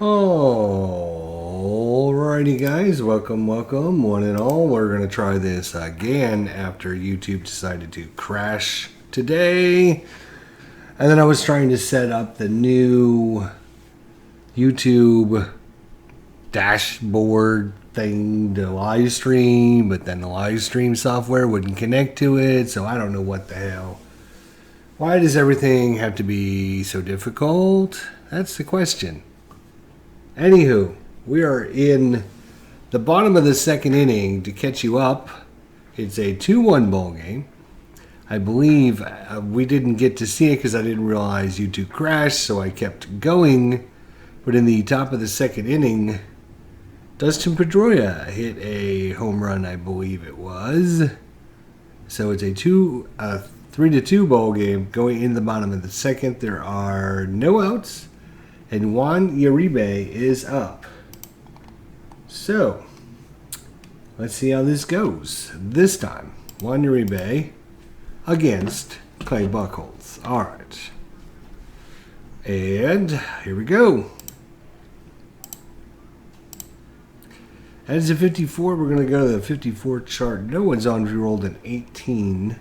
Alrighty guys, welcome, one and all. We're going to try this again after YouTube decided to crash today. And then I was trying to set up the new YouTube dashboard thing to live stream, but then the live stream software wouldn't connect to it, so I don't know what the hell. Why does everything have to be so difficult? That's the question. Anywho, we are in the bottom of the second inning. To catch you up, it's a 2-1 ball game. I believe we didn't get to see it because I didn't realize YouTube crashed, so I kept going. But in the top of the second inning, Dustin Pedroia hit a home run, I believe it was. So it's a 3-2 ball game going in the bottom of the second. There are no outs. And Juan Uribe is up. So, let's see how this goes. This time, Juan Uribe against Clay Buchholz. Alright. And here we go. As a 54, we're going to go to the 54 chart. No one's on. We rolled an 18.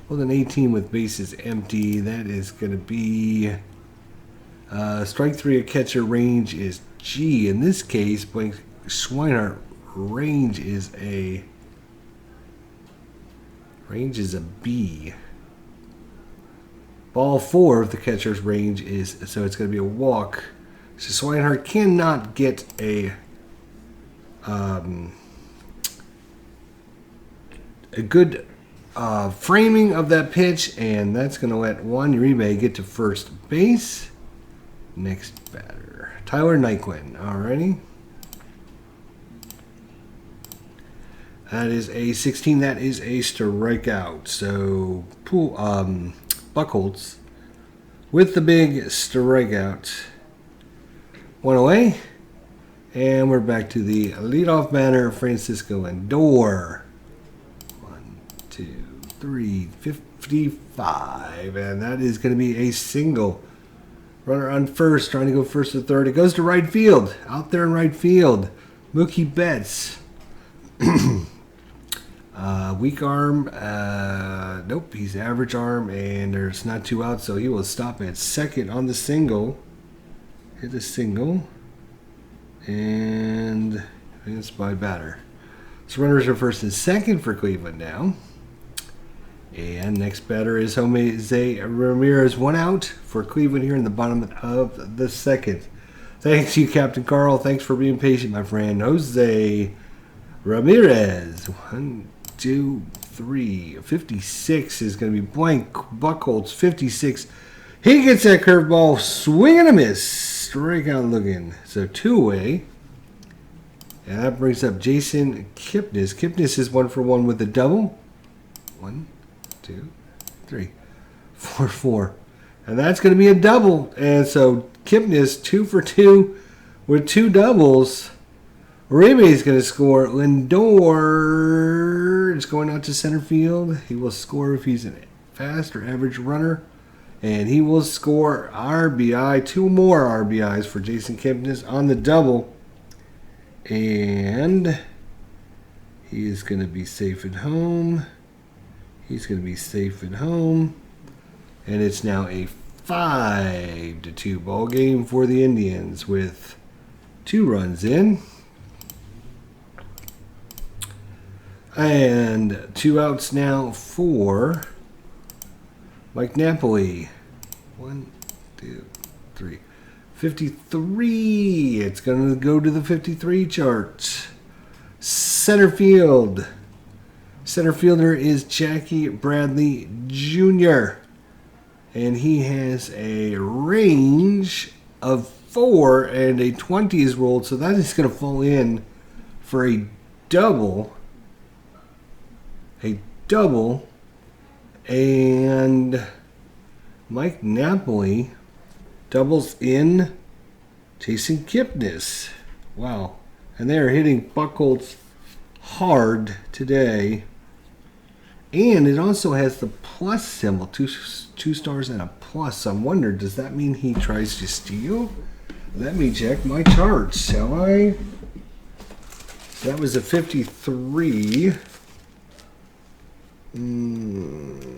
Rolled an 18 with bases empty. That is going to be... strike 3 at catcher, range is G. In this case, Blake Schweinert range is a B. Ball 4 of the catcher's range is, so it's going to be a walk. So Schweinert cannot get a good framing of that pitch, and that's going to let Juan Uribe get to first base. Next batter, Tyler Nyquin. Alrighty. That is a 16. That is a strikeout. So, Buchholz with the big strikeout. One away. And we're back to the leadoff batter, Francisco Lindor. 1, 2, 3, 55. And that is going to be a single. Runner on first, trying to go first to third. It goes to right field. Out there in right field. Mookie Betts. Weak arm. Nope, he's average arm. And there's not 2 outs, so he will stop at second on the single. Hit a single. And it's by batter. So runners are first and second for Cleveland now. And next batter is Jose Ramirez. 1 out for Cleveland here in the bottom of the second. Thanks you, Captain Carl. Thanks for being patient, my friend. Jose Ramirez. 1, 2, 3. 56 is going to be blank. Buchholz, 56. He gets that curveball. Swing and a miss. Strikeout looking. So 2 away. And that brings up Jason Kipnis. Kipnis is 1 for 1 with a double. 1, 2, 3, 4, 4. And that's going to be a double. And so Kipnis 2 for 2 with 2 doubles. Uribe is going to score. Lindor is going out to center field. He will score if he's a fast or average runner. And he will score RBI. 2 more RBIs for Jason Kipnis on the double. And he is going to be safe at home. He's going to be safe at home. And it's now a 5-2 ball game for the Indians with 2 runs in. And 2 outs now for Mike Napoli. 1, 2, 3. 53. It's going to go to the 53 chart. Center field. Center fielder is Jackie Bradley Jr. And he has a range of 4 and a 20 is rolled. So that is going to fall in for a double. A double. And Mike Napoli doubles in Jason Kipnis. Wow. And they are hitting Buchholz hard today. And it also has the plus symbol, two stars and a plus. So I'm wondering, does that mean he tries to steal? Let me check my charts, shall I? So that was a 53. And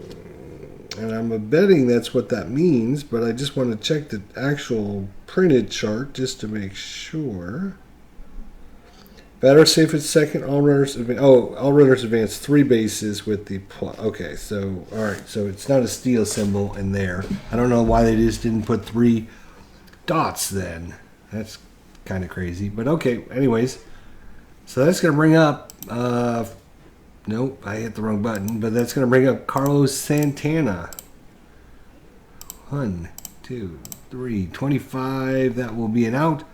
I'm betting that's what that means, but I just want to check the actual printed chart just to make sure. Batter safe at second, all runners advance. Oh, all runners advance 3 bases with the plus. Okay, so all right, so it's not a steal symbol in there. I don't know why they just didn't put 3 dots then. That's kind of crazy, but okay. Anyways, so that's gonna bring up. Nope, I hit the wrong button, but that's gonna bring up Carlos Santana. 1, 2, 3, 25. That will be an out.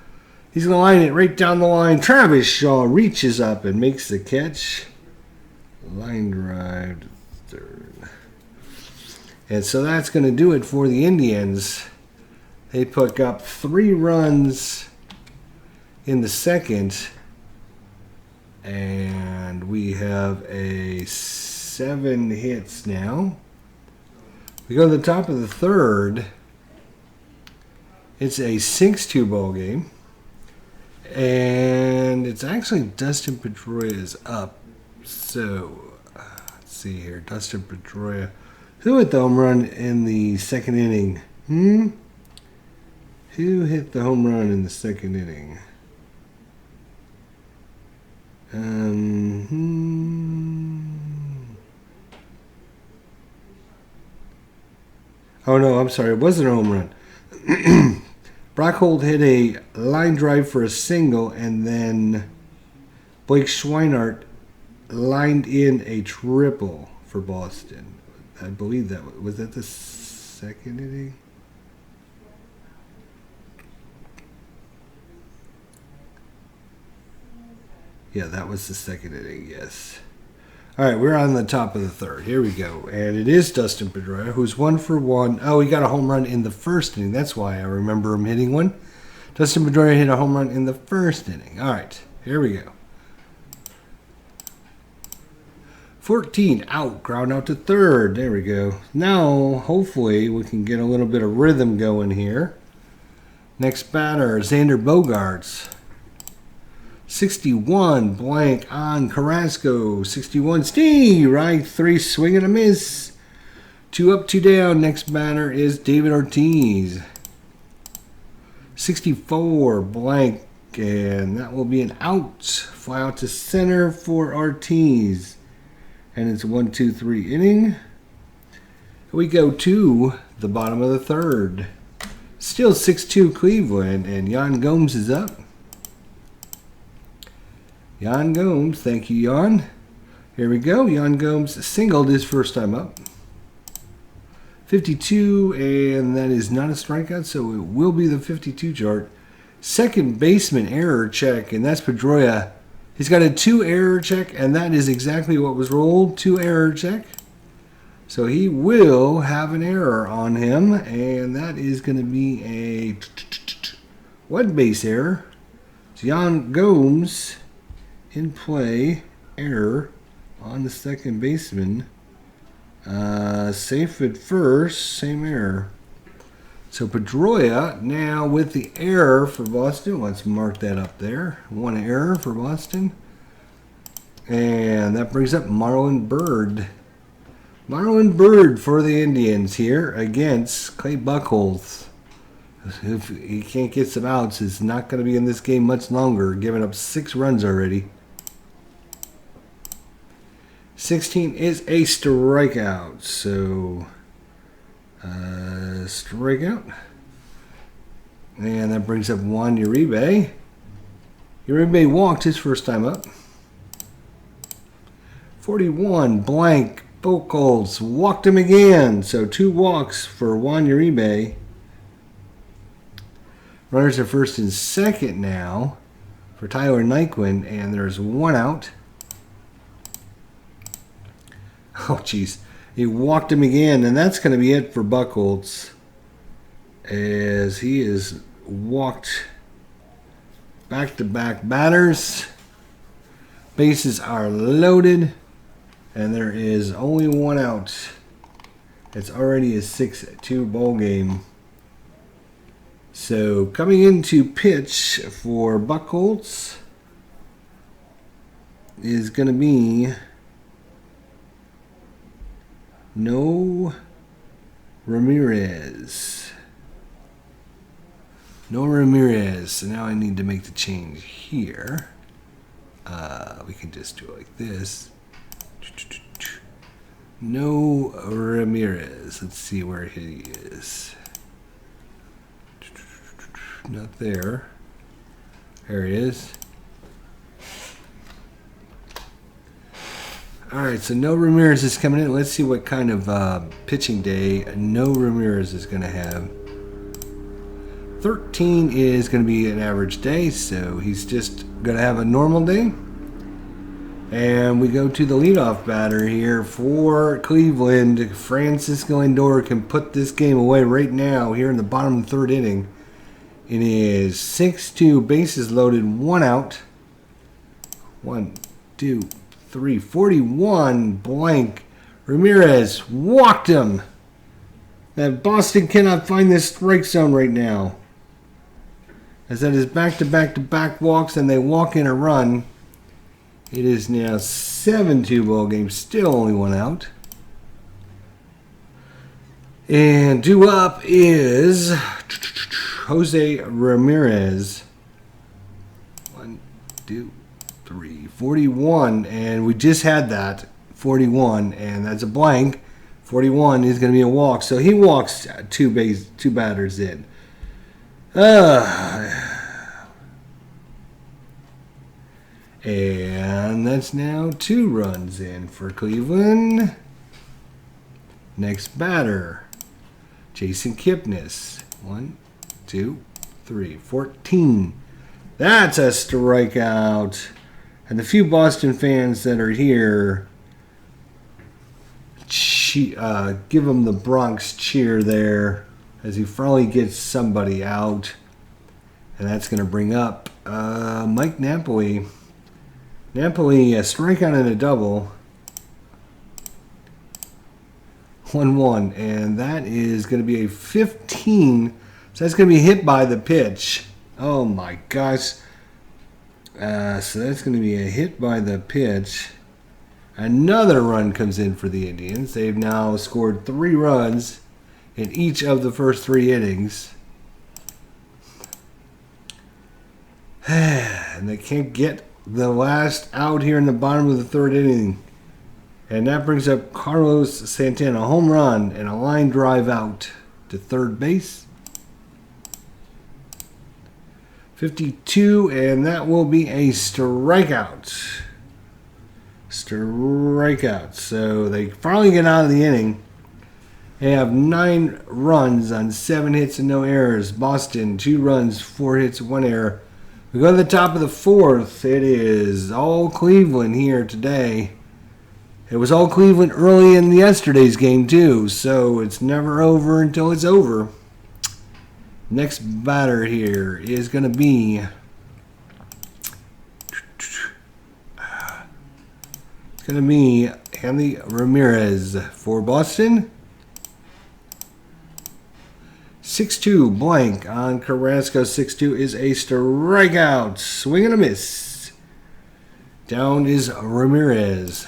He's going to line it right down the line. Travis Shaw reaches up and makes the catch. Line drive to third. And so that's going to do it for the Indians. They pick up 3 runs in the second. And we have a 7 hits now. We go to the top of the third. It's a 6-2 ball game. And it's actually Dustin Pedroia is up. So, let's see here. Dustin Pedroia. Who hit the home run in the second inning? Who hit the home run in the second inning? Oh, no, I'm sorry. It wasn't a home run. Brockhold hit a line drive for a single, and then Blake Schweinart lined in a triple for Boston. I believe that was that the second inning? Yeah, that was the second inning, yes. All right, we're on the top of the third. Here we go. And it is Dustin Pedroia, who's 1 for 1. Oh, he got a home run in the first inning. That's why I remember him hitting one. Dustin Pedroia hit a home run in the first inning. All right, here we go. 14 out, ground out to third. There we go. Now, hopefully, we can get a little bit of rhythm going here. Next batter, Xander Bogaerts. 61 blank on Carrasco. 61 Steve, right? 3 swing and a miss. 2 up, 2 down. Next batter is David Ortiz. 64 blank, and that will be an out. Fly out to center for Ortiz. And it's 1-2-3 inning. We go to the bottom of the third. Still 6-2 Cleveland, and Yan Gomes is up. Yan Gomes, thank you, Yan. Here we go. Yan Gomes singled his first time up. 52, and that is not a strikeout, so it will be the 52 chart. Second baseman error check, and that's Pedroia. He's got a 2 error check, and that is exactly what was rolled. 2 error check. So he will have an error on him, and that is going to be a 1 base error. So Yan Gomes in play, error on the second baseman. Safe at first, same error. So Pedroia now with the error for Boston. Let's mark that up there. 1 error for Boston. And that brings up Marlon Byrd. Marlon Byrd for the Indians here against Clay Buchholz. If he can't get some outs, he's not going to be in this game much longer, giving up 6 runs already. 16 is a strikeout, so strikeout. And that brings up Juan Uribe. Uribe walked his first time up. 41 blank. Buchholz walked him again, so 2 walks for Juan Uribe. Runners are first and second now for Tyler Naquin, and there's 1 out. Oh, jeez. He walked him again, and that's going to be it for Buchholz, as he is walked back-to-back batters. Bases are loaded, and there is only 1 out. It's already a 6-2 ball game. So coming into pitch for Buckholz is going to be no Ramirez. No Ramirez. So now I need to make the change here. We can just do it like this. No Ramirez. Let's see where he is. Not there. There he is. Alright, so no Ramirez is coming in. Let's see what kind of pitching day no Ramirez is going to have. 13 is going to be an average day, so he's just going to have a normal day. And we go to the leadoff batter here for Cleveland. Francisco Lindor can put this game away right now here in the bottom of the third inning. It is 6-2, bases loaded, 1 out. 1, 2, 3, 41 blank. Ramirez walked him. That Boston cannot find this strike zone right now. As that is back-to-back-to-back walks and they walk in a run. It is now 7-2 ball game, still only 1 out. And due up is Jose Ramirez. 1, 2, 3, 41, and we just had that 41, and that's a blank. 41 is going to be a walk, so he walks two batters in. And that's now 2 runs in for Cleveland. Next batter, Jason Kipnis. 1, 2, 3, 14. That's a strikeout. And the few Boston fans that are here, give him the Bronx cheer there as he finally gets somebody out. And that's going to bring up Mike Napoli. Napoli, a strikeout and a double. 1-1. And that is going to be a 15. So that's going to be hit by the pitch. Oh my gosh. So that's going to be a hit by the pitch. Another run comes in for the Indians. They've now scored 3 runs in each of the first 3 innings. And they can't get the last out here in the bottom of the 3rd inning. And that brings up Carlos Santana. A home run and a line drive out to third base. 52, and that will be a strikeout. Strikeout. So they finally get out of the inning. They have 9 runs on 7 hits and no errors. Boston, 2 runs, 4 hits, 1 error. We go to the top of the 4th. It is all Cleveland here today. It was all Cleveland early in yesterday's game too, so it's never over until it's over. Next batter here is going to be Hanley Ramirez for Boston. 6-2 blank on Carrasco. 6-2 is a strikeout. Swing and a miss. Down is Ramirez.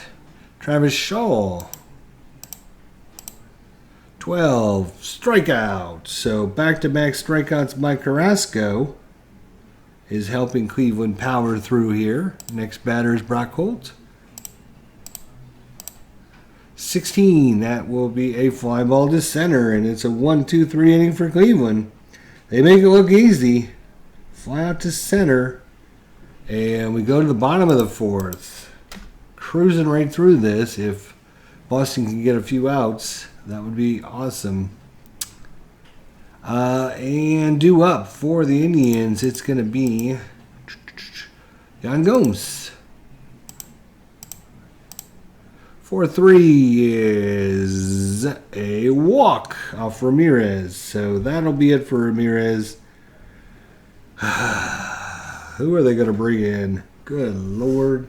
Travis Shaw. 12 strikeout. So back-to-back strikeouts by Carrasco is helping Cleveland power through here. Next batter is Brock Holt. 16. That will be a fly ball to center, and it's a 1-2-3 inning for Cleveland. They make it look easy. Fly out to center, and we go to the bottom of the 4th. Cruising right through this. If Boston can get a few outs, that would be awesome. And due up for the Indians, it's going to be Yan Gomes. 4-3 is a walk off Ramirez. So that'll be it for Ramirez. Who are they going to bring in? Good Lord.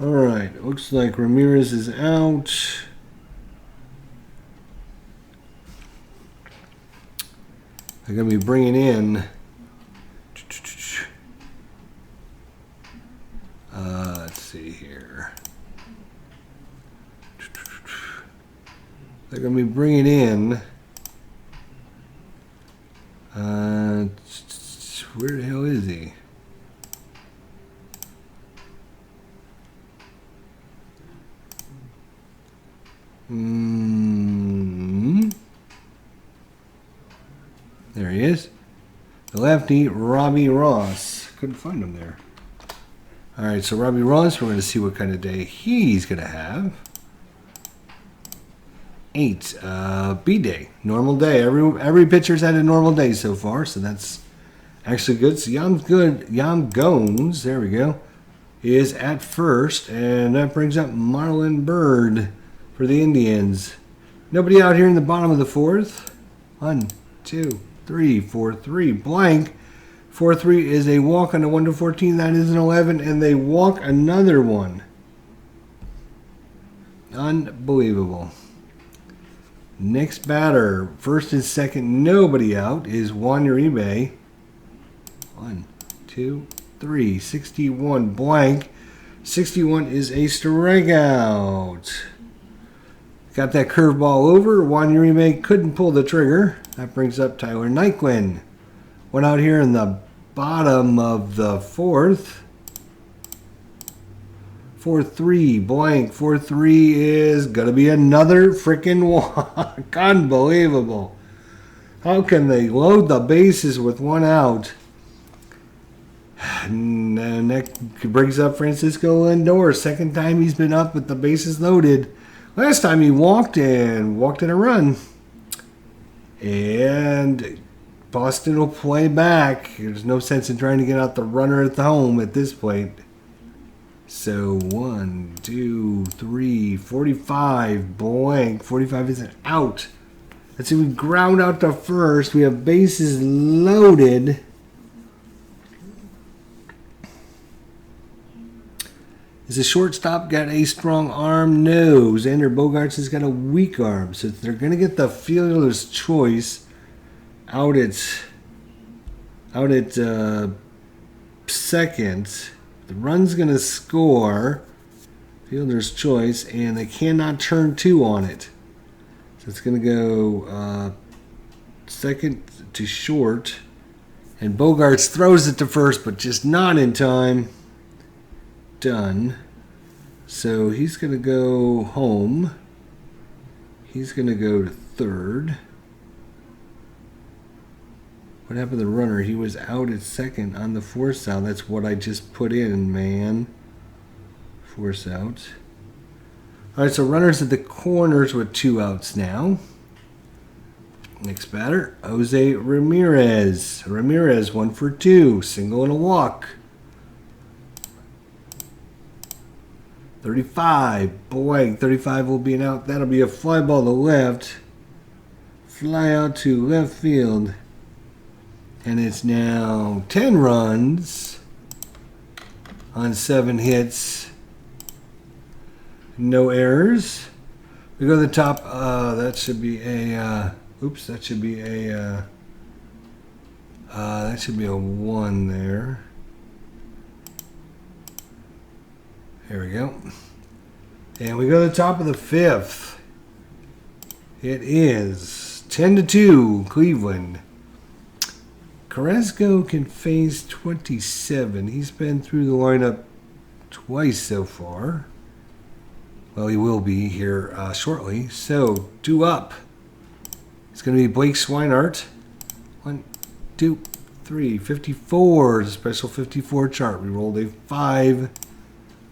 All right. Looks like Ramirez is out. They're going to be bringing in. Let's see here. They're going to be bringing in. Where the hell is he? There he is. The lefty, Robbie Ross. Couldn't find him there. All right, so Robbie Ross, we're going to see what kind of day he's going to have. 8, B day, normal day. Every pitcher's had a normal day so far, so that's actually good. So Yam Gones, there we go, is at first, and that brings up Marlon Byrd for the Indians. Nobody out here in the bottom of the 4th. 1, 2, 3, 4, 3, blank. 4-3 is a walk on the 1-14. That is an 11, and they walk another one. Unbelievable. Next batter, first and second, nobody out, is Juan Uribe. 1, 2, 3, 61, blank. 61 is a strikeout. Got that curveball over. Juan Uribe couldn't pull the trigger. That brings up Tyler Nyquin. Went out here in the bottom of the 4th. 4-3, blank. 4-3 is going to be another freaking walk. Unbelievable. How can they load the bases with one out? And that brings up Francisco Lindor. Second time he's been up with the bases loaded. Last time he walked in a run. And Boston will play back. There's no sense in trying to get out the runner at the home at this point. So 1, 2, 3, 45, blank. 45 is an out. Let's see, we ground out to first. We have bases loaded. Is the shortstop got a strong arm? No. Xander Bogaerts has got a weak arm. So they're going to get the fielder's choice out at second. The run's going to score. Fielder's choice. And they cannot turn 2 on it. So it's going to go second to short. And Bogaerts throws it to first, but just not in time. Done. So he's going to go home. He's going to go to third. What happened to the runner? He was out at second on the force out. That's what I just put in, man. Force out. All right, so runners at the corners with 2 outs now. Next batter, Jose Ramirez. Ramirez, 1 for 2. Single and a walk. 35. Boy, 35 will be an out. That'll be a fly ball to left. Fly out to left field. And it's now 10 runs on 7 hits. No errors. We go to the top. That should be a... oops, that should be a... that should be a 1 there. There we go. And we go to the top of the 5th. It is 10-2, Cleveland. Carrasco can face 27. He's been through the lineup twice so far. Well, he will be here shortly. So, 2 up. It's going to be Blake Swinehart. 1, 2, 3. 54. Special 54 chart. We rolled a 5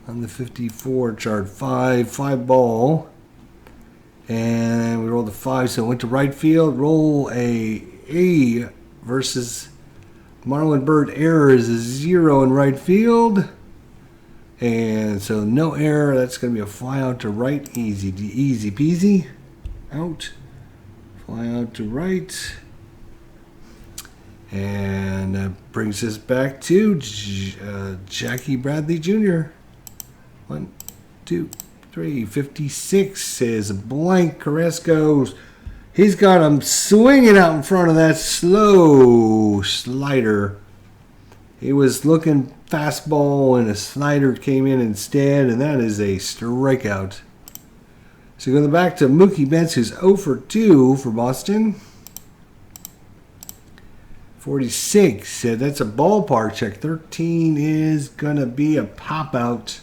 on the 54 chart. 5. Fly ball. And we rolled a 5. So it went to right field. Roll a versus Marlon Byrd. Error is a 0 in right field. And so no error. That's going to be a fly out to right. Easy peasy. Out. Fly out to right. And that brings us back to Jackie Bradley Jr. 1, 2, 3. 56 is blank. Carrasco He's got him swinging out in front of that slow slider. He was looking fastball and a slider came in instead, and that is a strikeout. So going back to Mookie Betts, who's 0 for 2 for Boston. 46. That's a ballpark check. 13 is going to be a pop-out.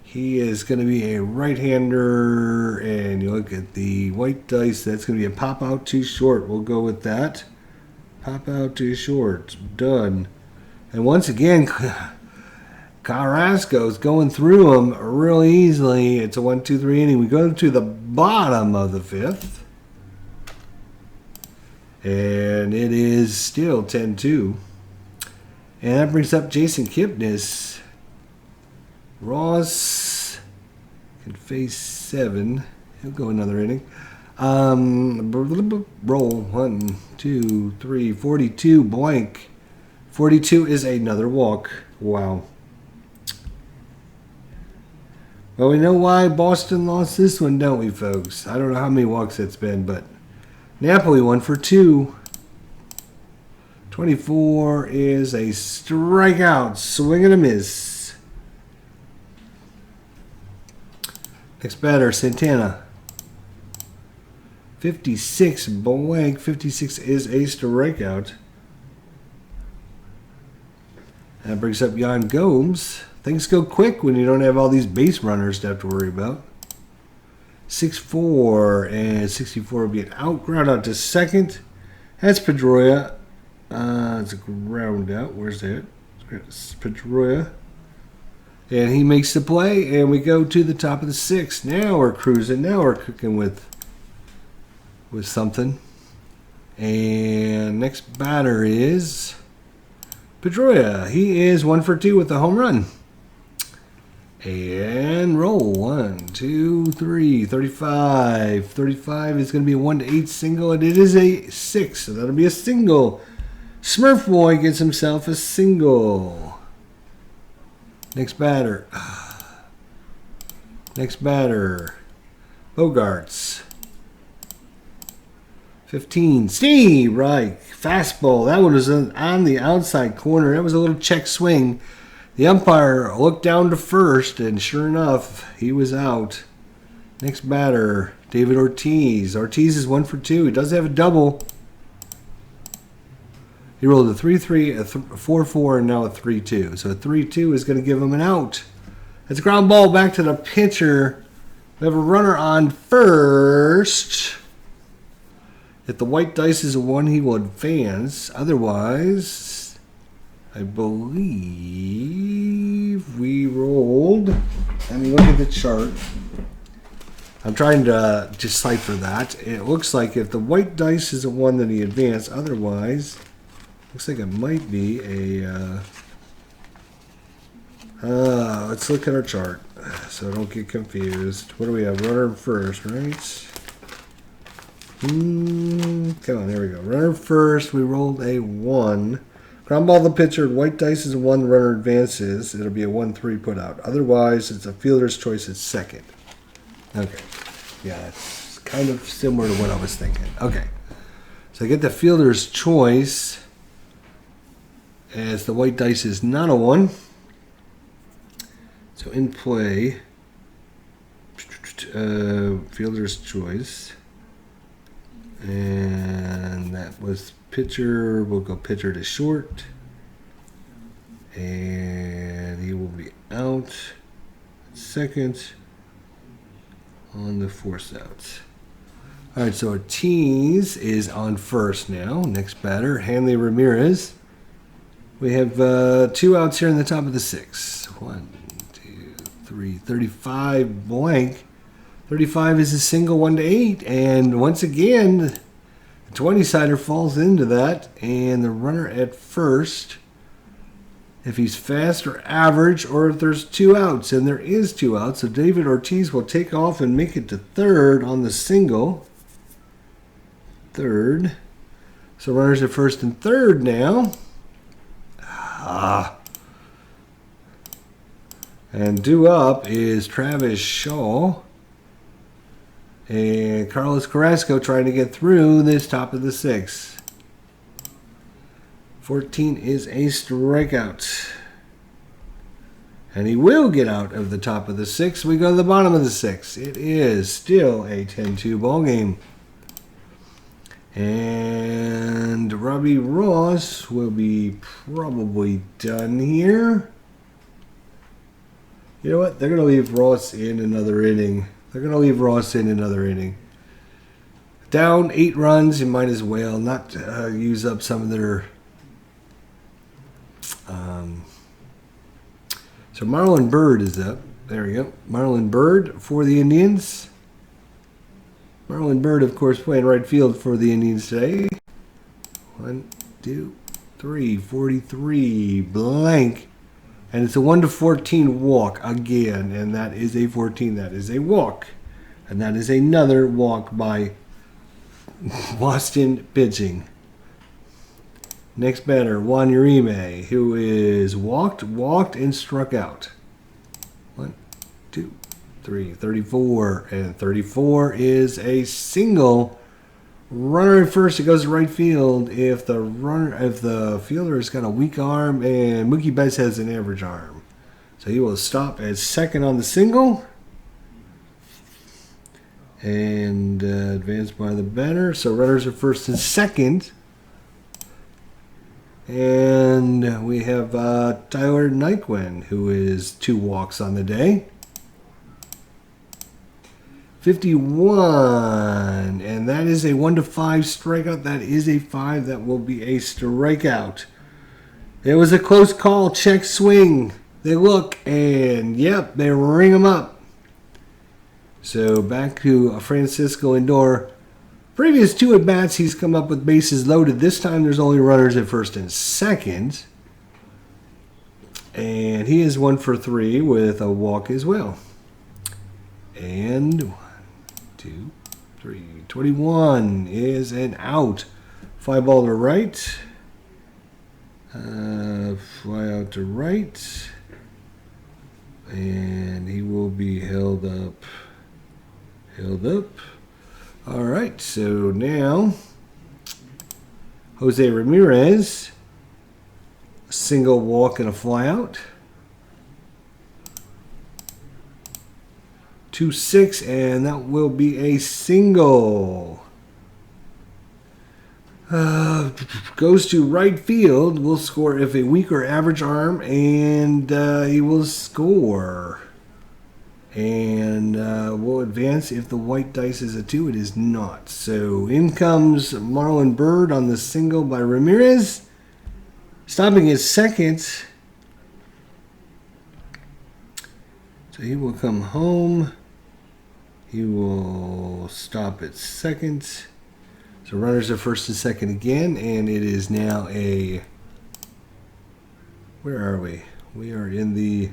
He is going to be a right-hander, and you look at the white dice, that's going to be a pop-out too short. We'll go with that. Pop-out too short. Done. And once again, Carrasco's going through them real easily. It's a 1-2-3 inning. We go to the bottom of the 5th. And it is still 10-2. And that brings up Jason Kipnis. Ross can face 7. He'll go another inning. Roll 1, 2, 3, 42 blank. 42 is another walk. Wow. Well, we know why Boston lost this one, don't we, folks? I don't know how many walks it's been, but Napoli 1 for 2. 24 is a strikeout. Swing and a miss. Next batter, Santana. 56 blank. 56 is a strikeout. That brings up Yan Gomes. Things go quick when you don't have all these base runners to have to worry about. 6-4 and 64 will be an out. Ground out to second. That's Pedroia. It's a ground out. Where's that? It's Pedroia. And he makes the play, and we go to the top of the 6th. Now we're cruising. Now we're cooking with something. And next batter is Pedroia. He is 1 for 2 with a home run. And roll 1, 2, 3, 35. 35 is going to be a 1-8 single, and it is a 6, so that'll be a single. Smurf Boy gets himself a single. Next batter. Next batter. Bogarts. 15. Steve Reich. Fastball. That one was on the outside corner. That was a little check swing. The umpire looked down to first, and sure enough, he was out. Next batter, David Ortiz. Ortiz is 1 for 2. He does have a double. He rolled a 3-3, a 4-4, and now a 3-2. So a 3-2 is going to give him an out. It's a ground ball back to the pitcher. We have a runner on first. If the white dice is a 1, he will advance. Otherwise, I believe we rolled. Let me look at the chart. I'm trying to decipher that. It looks like if the white dice is a 1, then he advanced. Otherwise, looks like it might be a... let's look at our chart so I don't get confused. What do we have? Runner first, right? Come on, there we go. Runner first, we rolled a 1. Ground ball the pitcher, white dice is a 1, the runner advances. It'll be a 1-3 put out. Otherwise, it's a fielder's choice at second. Okay. Yeah, it's kind of similar to what I was thinking. Okay. So I get the fielder's choice as the white dice is not a 1. So in play, fielder's choice. And that was pitcher. We'll go pitcher to short. And he will be out second on the force out. All right, so Ortiz is on first now. Next batter, Hanley Ramirez. We have 2 outs here in the top of the 6th. 1, 2, 3, 35 blank. 35 is a single 1-8, and once again, the 20-sider falls into that, and the runner at first, if he's fast or average, or if there's 2 outs, and there is 2 outs, so David Ortiz will take off and make it to third on the single. Third. So runners at first and third now. And due up is Travis Shaw. And Carlos Carrasco trying to get through this top of the 6th. 14 is a strikeout. And he will get out of the top of the 6th. We go to the bottom of the 6th. It is still a 10-2 ball game. And Robbie Ross will be probably done here. You know what? They're going to leave Ross in another inning. Down 8 runs, you might as well not use up some of their... So Marlon Byrd is up. There we go. Marlon Byrd for the Indians. Marlon Byrd, of course, playing right field for the Indians today. 1, 2, 3, 43, blank. And it's a 1-14 walk again. And that is a 14. That is a walk. And that is another walk by Boston pitching. Next batter, Juan Uribe, who is walked, and struck out. 1, 2, 3, 34. And 34 is a single. Runner at first, it goes to right field if the fielder has got a weak arm, and Mookie Betts has an average arm. So he will stop at second on the single. And advanced by the batter. So runners are first and second. And we have Tyler Naquin, who is 2 walks on the day. 51, and that is a 1-5 strikeout. That is a 5. That will be a strikeout. It was a close call. Check swing. They look, and yep, they ring him up. So back to Francisco Lindor. Previous 2 at-bats, he's come up with bases loaded. This time there's only runners at first and second. And he is 1 for 3 with a walk as well. And 1, 2, 3, 21 is an out. Fly ball to right. Fly out to right. And he will be held up. All right, so now Jose Ramirez, a single walk and a flyout. 2-6, and that will be a single. Goes to right field. Will score if a weak or average arm, and he will score. And will advance if the white dice is a 2. It is not. So in comes Marlon Byrd on the single by Ramirez. Stopping at second. So he will come home. He will stop at second. So runners are first and second again. And it is now a... Where are we? We are in the...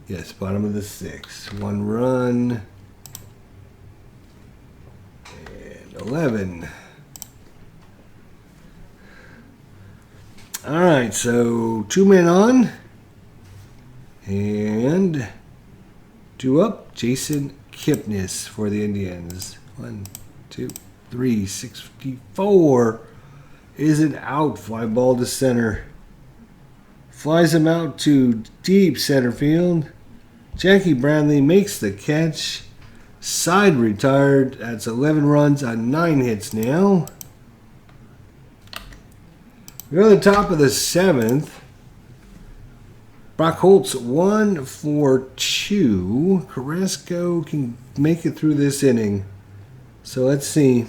Yes, bottom of the 6th. 1 run. And 11. All right, so 2 men on. And 2 up. Jason Kipnis for the Indians. 1, 2, 3, 64. Is it out? Fly ball to center. Flies him out to deep center field. Jackie Bradley makes the catch. Side retired. That's 11 runs on 9 hits now. We go to the top of the 7th. Brock Holtz 1 for 2. Carrasco can make it through this inning. So let's see.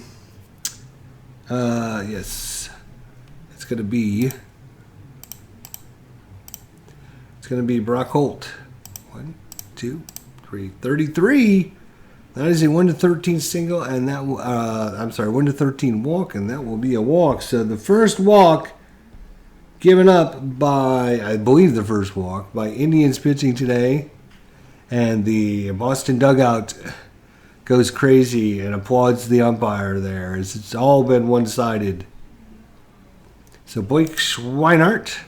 Yes. It's going to be Brock Holt. 1, 2, 3, 33. That is a 1-13 single, and that 1-13 walk, and that will be a walk. So the first walk given up by, I believe the first walk, by Indians pitching today. And the Boston dugout goes crazy and applauds the umpire there. It's all been one-sided. So Blake Schweinart,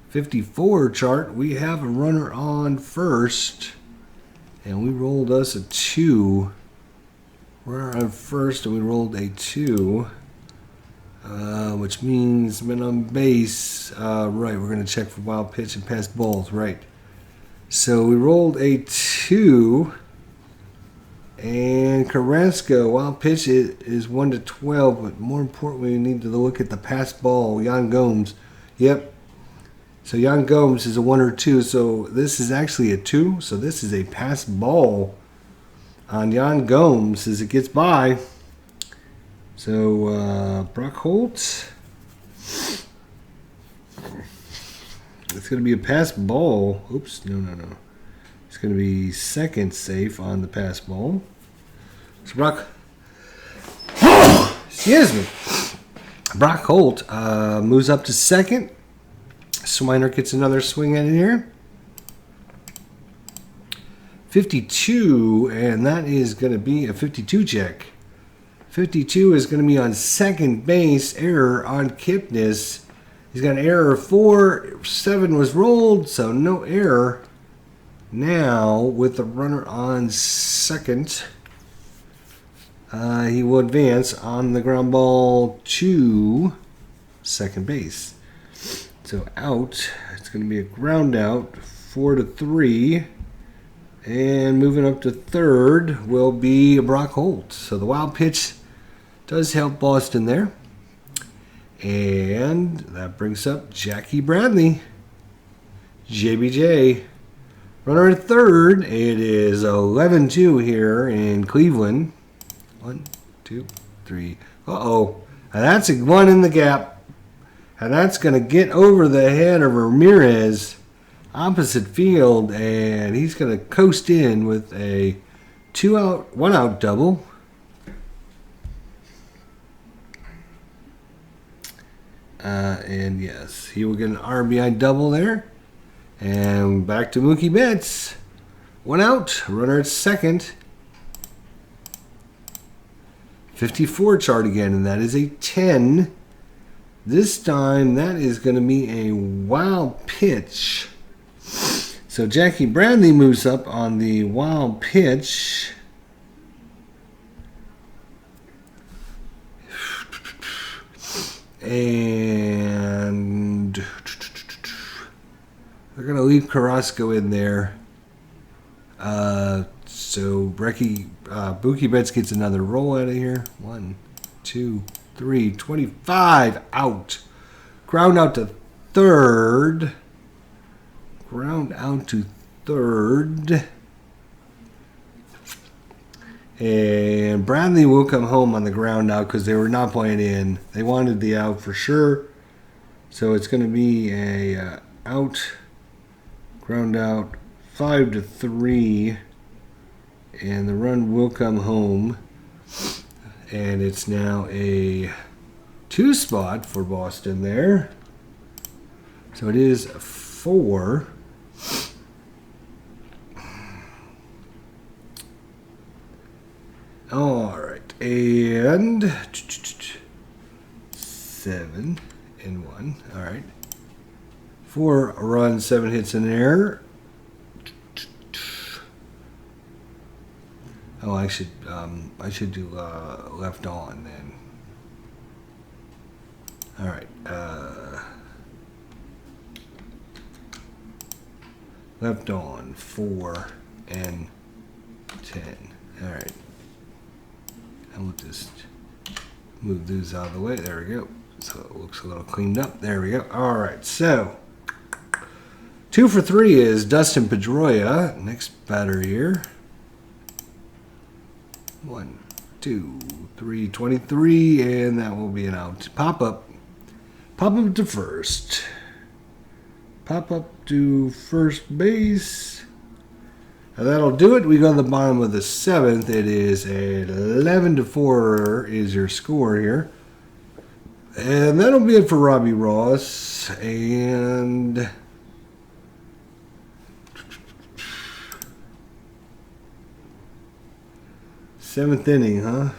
54 chart. We have a runner on first. And we rolled us a 2. We're on first, and we rolled a 2. Which means men on base. Right, we're going to check for wild pitch and pass balls. Right. So we rolled a 2. And Carrasco, wild pitch is 1 to 12. But more importantly, we need to look at the pass ball. Yan Gomes. Yep. So Yan Gomes is a 1 or 2. So this is actually a 2. So this is a pass ball on Yan Gomes as it gets by. So Brock Holt. It's going to be a pass ball. Oops, no. It's going to be second safe on the pass ball. So Brock. Excuse me. Brock Holt moves up to second. Swiner gets another swing at it here. 52, and that is going to be a 52 check. 52 is going to be on second base. Error on Kipnis. He's got an error of 4. 7 was rolled, so no error. Now, with the runner on second, he will advance on the ground ball to second base. So out, it's going to be a ground out, 4 to 3. And moving up to third will be Brock Holt. So the wild pitch does help Boston there. And that brings up Jackie Bradley. JBJ. Runner at third. It is 11-2 here in Cleveland. 1, 2, 3. Uh-oh. And that's a 1 in the gap. And that's going to get over the head of Ramirez opposite field. And he's going to coast in with a 2-out, 1-out double. And yes, he will get an RBI double there. And back to Mookie Betts. 1 out, runner at second. 54 chart again, and that is a 10. This time, that is going to be a wild pitch. So Jackie Bradley moves up on the wild pitch. And they're going to leave Carrasco in there. So Mookie Betts gets another roll out of here. 1, 2, 3, 25 out. Ground out to third. And Bradley will come home on the ground out because they were not playing in. They wanted the out for sure. So it's going to be a out, ground out, 5 to 3. And the run will come home. And it's now a 2 spot for Boston there. So it is 4. All right, and 7 and 1. All right, 4 runs, 7 hits, and an error. Oh, I should do left on then. All right, left on 4 and 10. All right. And we'll just move these out of the way. There we go. So it looks a little cleaned up. There we go. All right. So 2 for 3 is Dustin Pedroia. Next batter here. 1, 2, 3, 23, and that will be an out. Pop up to first. Pop up to first base. And that'll do it. We go to the bottom of the 7th. It is 11 to 4 is your score here. And that'll be it for Robbie Ross. And 7th inning, huh?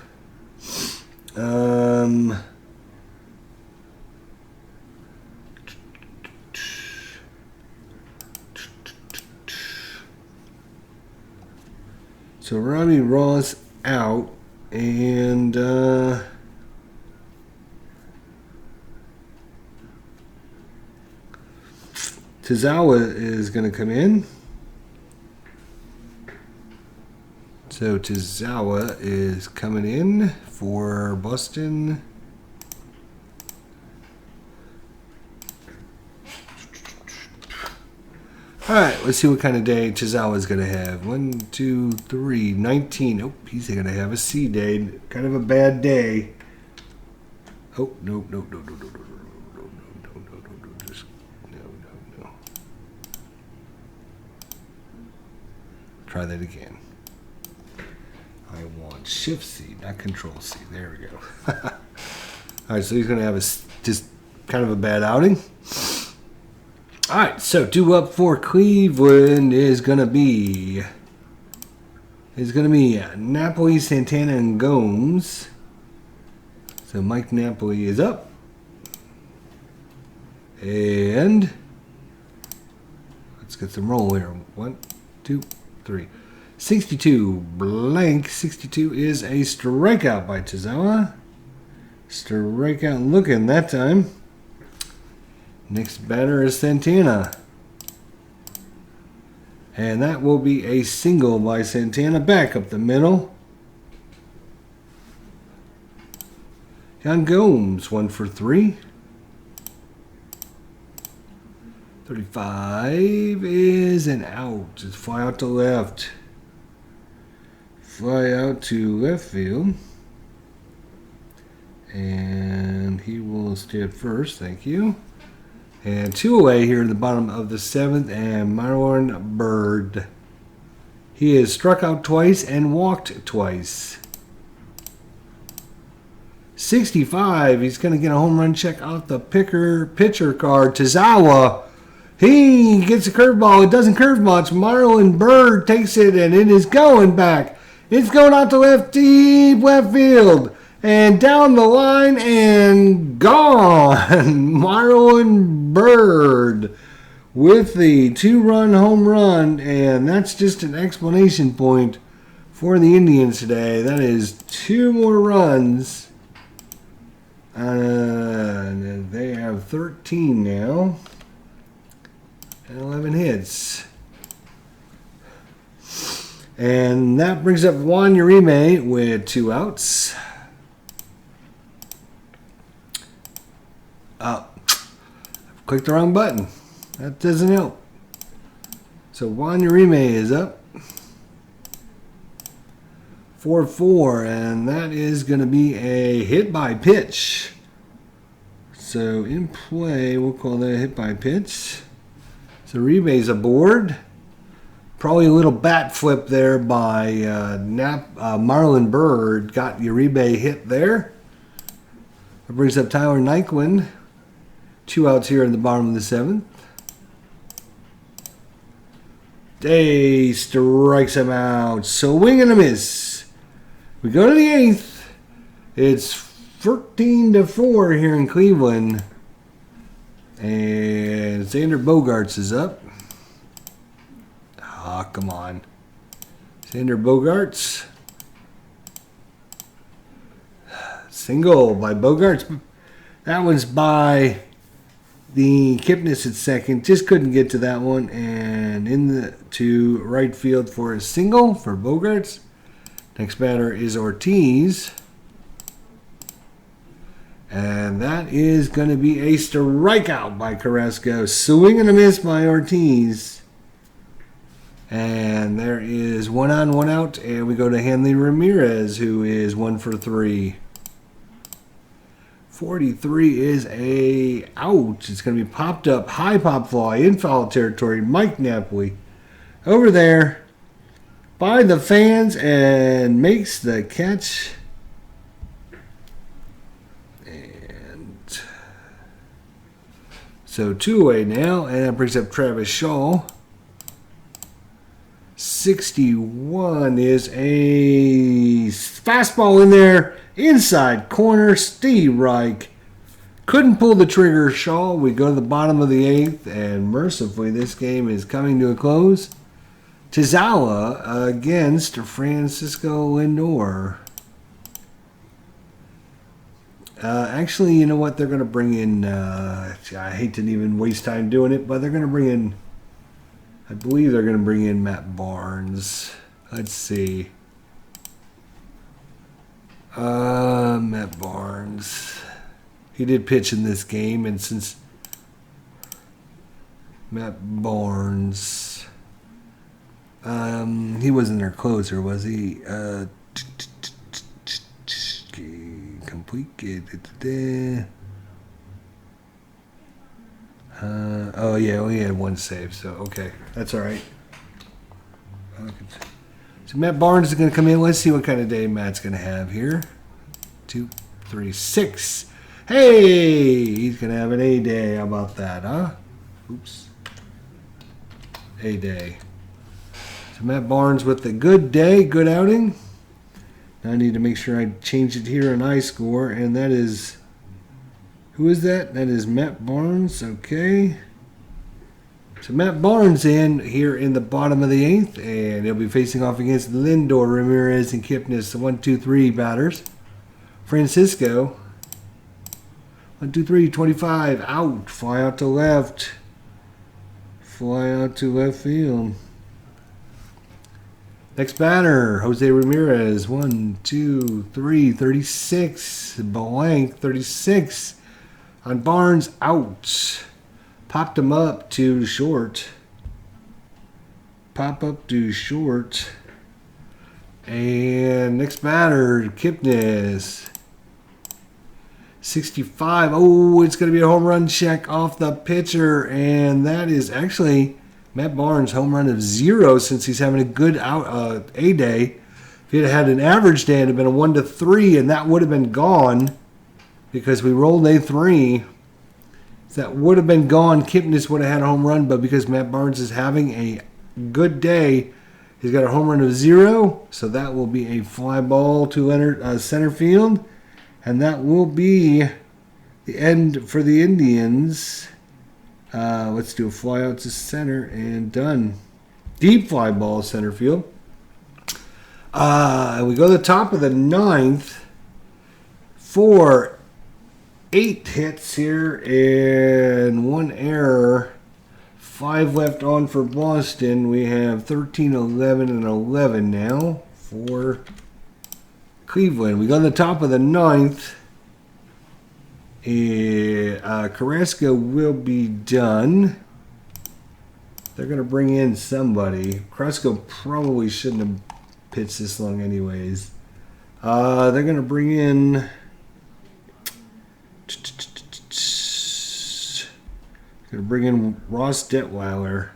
So Robbie Ross out, and Tazawa is going to come in. So Tazawa is coming in for Boston. All right, let's see what kind of day Tazawa is going to have. 1, 2, 3, 19. Oh, he's going to have a C day. Kind of a bad day. Oh, no. Just, no. Try that again. I want Shift C, not Control C. There we go. All right, so he's going to have just kind of a bad outing. All right, so due up for Cleveland is going to be Napoli, Santana, and Gomes. So Mike Napoli is up. And let's get some roll here. 1, 2, 3. 62 blank. 62 is a strikeout by Tazawa. Strikeout looking that time. Next batter is Santana. And that will be a single by Santana. Back up the middle. John Gomes, 1 for 3. 35 is an out. Just fly out to left. Fly out to left field. And he will stay at first. Thank you. And 2 away here in the bottom of the 7th, and Marlon Byrd. He has struck out twice and walked twice. 65, he's going to get a home run check off the pitcher card. Tazawa, he gets a curveball. It doesn't curve much. Marlon Byrd takes it, and it is going back. It's going out to left, deep left field. And down the line and gone. Marlon Byrd with the 2-run home run. And that's just an explanation point for the Indians today. That is 2 more runs. And they have 13 now. And 11 hits. And that brings up Juan Uribe with 2 outs. Clicked the wrong button. That doesn't help. So Juan Uribe is up. 4-4, and that is going to be a hit by pitch. So in play, we'll call that a hit by pitch. So Uribe's aboard. Probably a little bat flip there by Marlon Byrd. Got Uribe hit there. That brings up Tyler Naquin. 2 outs here in the bottom of the 7th. Day strikes him out. Swing and a miss. We go to the 8th. It's 13-4 here in Cleveland. And Xander Bogaerts is up. Ah, come on. Xander Bogaerts. Single by Bogaerts. That one's by the Kipnis at second. Just couldn't get to that one. And to right field for a single for Bogaerts. Next batter is Ortiz. And that is going to be a strikeout by Carrasco. Swing and a miss by Ortiz. And there is 1 on, 1 out. And we go to Hanley Ramirez, who is 1 for 3. 43 is a out. It's going to be popped up. High pop fly in foul territory. Mike Napoli over there by the fans and makes the catch. And so 2 away now. And that brings up Travis Shaw. 61 is a fastball in there. Inside corner, Steve Reich. Couldn't pull the trigger, Shaw. We go to the bottom of the 8th, and mercifully this game is coming to a close. Tazawa against Francisco Lindor. Actually, you know what? They're going to bring in, I hate to even waste time doing it, but they're going to bring in, I believe they're going to bring in Matt Barnes. Let's see. Matt Barnes. He did pitch in this game, and since Matt Barnes, he wasn't their closer, was he? Complete. Oh yeah, only had one save, so okay, that's all right. So Matt Barnes is going to come in. Let's see what kind of day Matt's going to have here. 2, 3, 6. Hey, he's going to have an A day. How about that, huh? Oops. A day. So Matt Barnes with the good day, good outing. Now I need to make sure I change it here in iScore, and that is, who is that? That is Matt Barnes. Okay. So Matt Barnes in here in the bottom of the 8th, and he'll be facing off against Lindor, Ramirez, and Kipnis, the 1, 2, 3 batters. Francisco, 1, 2, 3, 25, out, fly out to left, fly out to left field. Next batter, Jose Ramirez, 1, 2, 3, 36, blank, 36, on Barnes, out. Popped him up to short. Pop up to short. And next batter, Kipnis. 65. Oh, it's going to be a home run check off the pitcher. And that is actually Matt Barnes' home run of 0 since he's having a good A day. If he had had an average day, it would have been a 1 to 3, and that would have been gone because we rolled a 3. That would have been gone. Kipnis would have had a home run, but because Matt Barnes is having a good day, he's got a home run of 0. So that will be a fly ball to center field. And that will be the end for the Indians. Let's do a fly out to center and done. Deep fly ball center field. We go to the top of the 9th for 8 hits here and 1 error. 5 left on for Boston. We have 13, 11, and 11 now for Cleveland. We go to the top of the 9th. Carrasco will be done. They're going to bring in somebody. Carrasco probably shouldn't have pitched this long anyways. They're going to bring in... Going to bring in Ross Detweiler.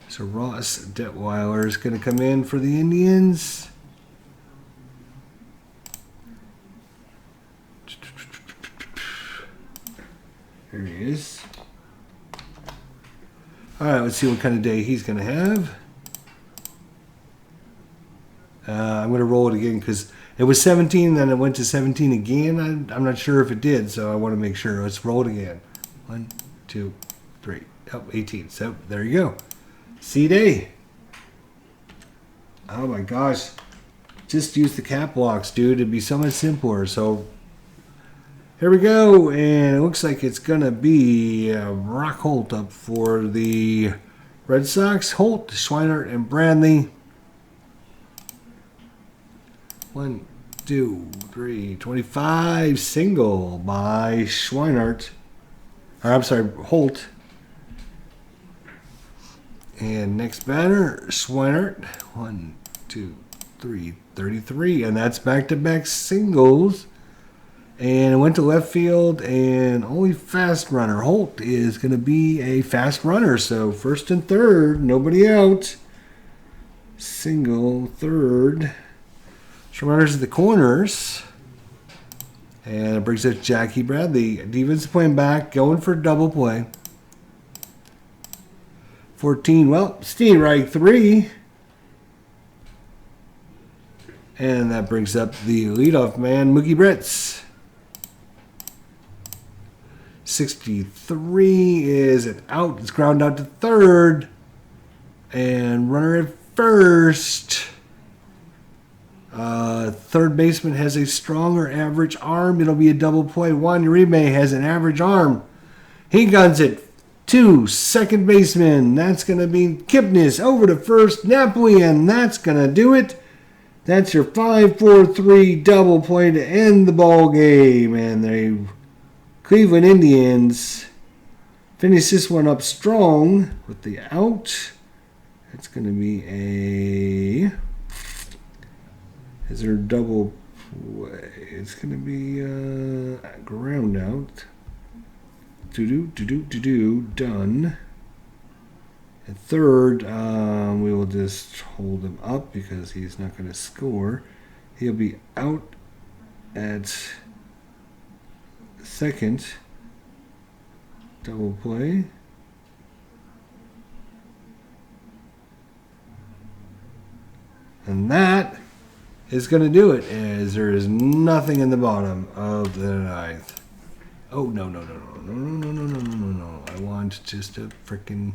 So Ross Detweiler is going to come in for the Indians. There he is. All right, let's see what kind of day he's going to have. I'm going to roll it again because it was 17, then it went to 17 again. I'm not sure if it did, so I want to make sure. Let's roll it again. 1, 2, 3. Oh, 18. So there you go. C-Day. Oh my gosh. Just use the cap locks, dude. It'd be so much simpler. So here we go. And it looks like it's going to be Brock Holt up for the Red Sox. Holt, Schweinert, and Bradley. 1, 2, 3, 25. Single by Schweinert. Or I'm sorry, Holt. And next batter, Schweinert. 1, 2, 3, 33. And that's back-to-back singles. And it went to left field, and only fast runner. Holt is going to be a fast runner. So first and third, nobody out. Single, third. Runners at the corners. And it brings up Jackie Bradley. Defense playing back, going for double play. 14, well, Steinreich 3. And that brings up the leadoff man, Mookie Betts. 63 is an out. It's ground out to third. And runner at first. Third baseman has a stronger average arm. It'll be a double play. Juan Uribe has an average arm. He guns it to second baseman. That's going to be Kipnis over to first. Napoli, and that's going to do it. That's your 5-4-3 double play to end the ball game. And the Cleveland Indians finish this one up strong with the out. That's going to be a... Is there a double play? It's going to be a ground out. Done. At third, we will just hold him up because he's not going to score. He'll be out at second. Double play. And that is going to do it, as there is nothing in the bottom of the ninth. Oh, no. I want just a freaking...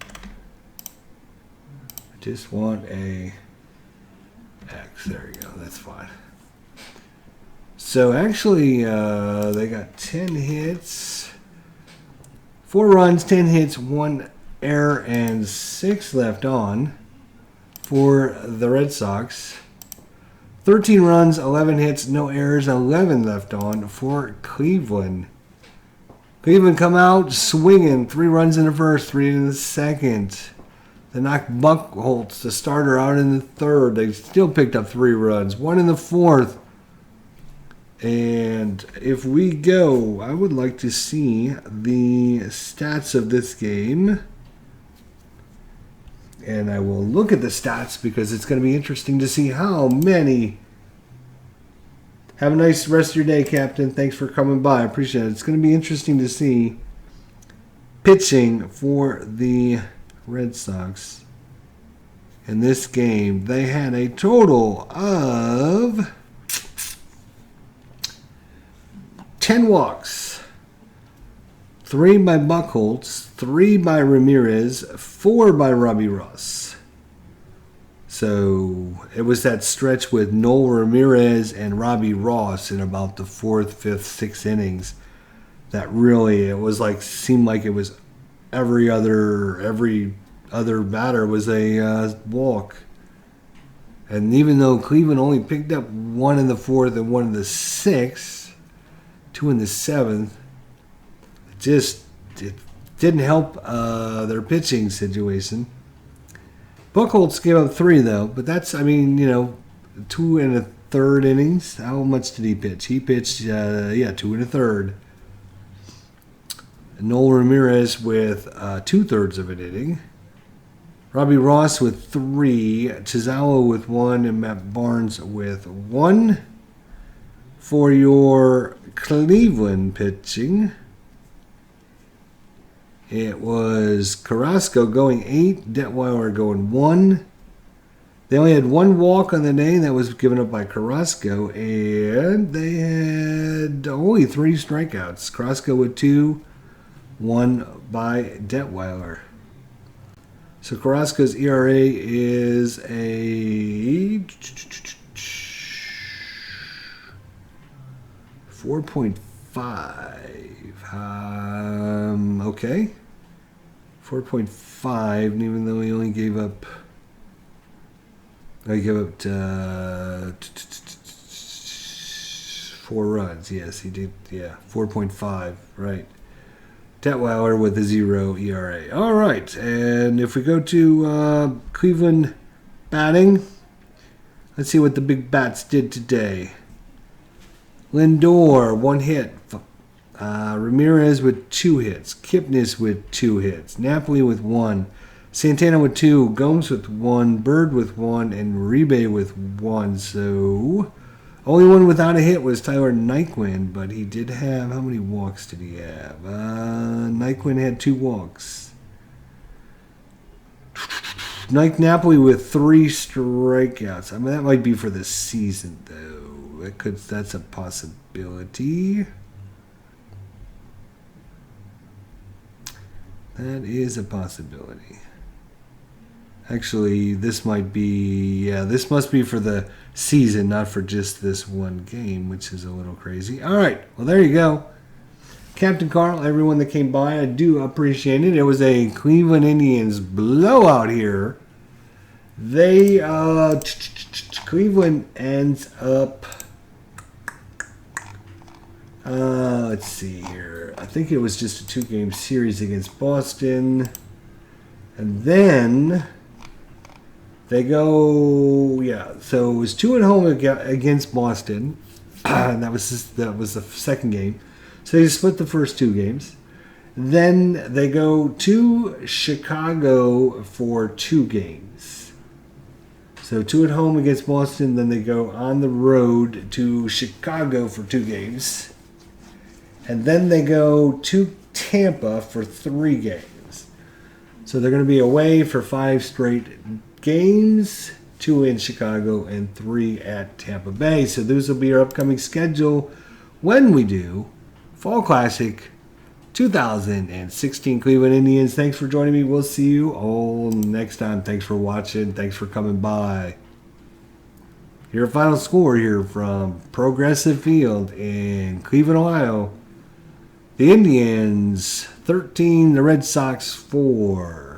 I just want a X. There you go. That's fine. So, actually, they got 10 hits. 4 runs, 10 hits, 1 error, and 6 left on for the Red Sox. 13 runs, 11 hits, no errors, 11 left on for Cleveland. Cleveland come out swinging. 3 runs in the first, 3 in the second. They knocked Buchholz, the starter, out in the third. They still picked up 3 runs, 1 in the fourth. And if we go, I would like to see the stats of this game. And I will look at the stats because it's going to be interesting to see how many. Have a nice rest of your day, Captain. Thanks for coming by. I appreciate it. It's going to be interesting to see pitching for the Red Sox in this game. They had a total of 10 walks. 3 by Buchholz, 3 by Ramirez, 4 by Robbie Ross. So it was that stretch with Noel Ramirez and Robbie Ross in about the 4th, 5th, 6th innings that really, it was like, seemed like it was every other batter was a walk. And even though Cleveland only picked up 1 in the 4th and 1 in the 6th, 2 in the 7th, it didn't help their pitching situation. Buchholz gave up 3 though, but that's, 2 and a third innings. How much did he pitch? He pitched 2 and a third. Noel Ramirez with 2/3 of an inning. Robbie Ross with 3, Chizawa with 1, and Matt Barnes with 1. For your Cleveland pitching, it was Carrasco going 8, Detweiler going 1. They only had 1 walk on the day that was given up by Carrasco, and they had only 3 strikeouts. Carrasco with 2, 1 by Detweiler. So Carrasco's ERA is a 4.5. Okay. 4.5, even though he only gave up... I gave up 4 runs. Yes, he did. Yeah, 4.5. Right. Detweiler with a 0 ERA. All right, and if we go to Cleveland batting, let's see what the big bats did today. Lindor, 1 hit. Ramirez with 2 hits. Kipnis with 2 hits. Napoli with 1. Santana with 2. Gomes with 1. Bird with 1. And Uribe with 1. So, only one without a hit was Tyler Naquin, but he did have, how many walks did he have? Naquin had 2 walks. Napoli with 3 strikeouts. That might be for the season, though. That's a possibility. That is a possibility. Actually, this might be, yeah, this must be for the season, not for just this one game, which is a little crazy. All right, well, there you go. Captain Carl, everyone that came by, I do appreciate it. It was a Cleveland Indians blowout here. They, Cleveland ends up, let's see here. I think it was just a 2-game series against Boston. And then they go, yeah, so it was 2 at home against Boston. And that was the second game. So they split the first 2 games. Then they go to Chicago for 2 games. So 2 at home against Boston. Then they go on the road to Chicago for 2 games. And then they go to Tampa for 3 games. So they're going to be away for 5 straight games. 2 in Chicago and 3 at Tampa Bay. So those will be our upcoming schedule when we do Fall Classic 2016 Cleveland Indians. Thanks for joining me. We'll see you all next time. Thanks for watching. Thanks for coming by. Your final score here from Progressive Field in Cleveland, Ohio. The Indians 13, the Red Sox 4.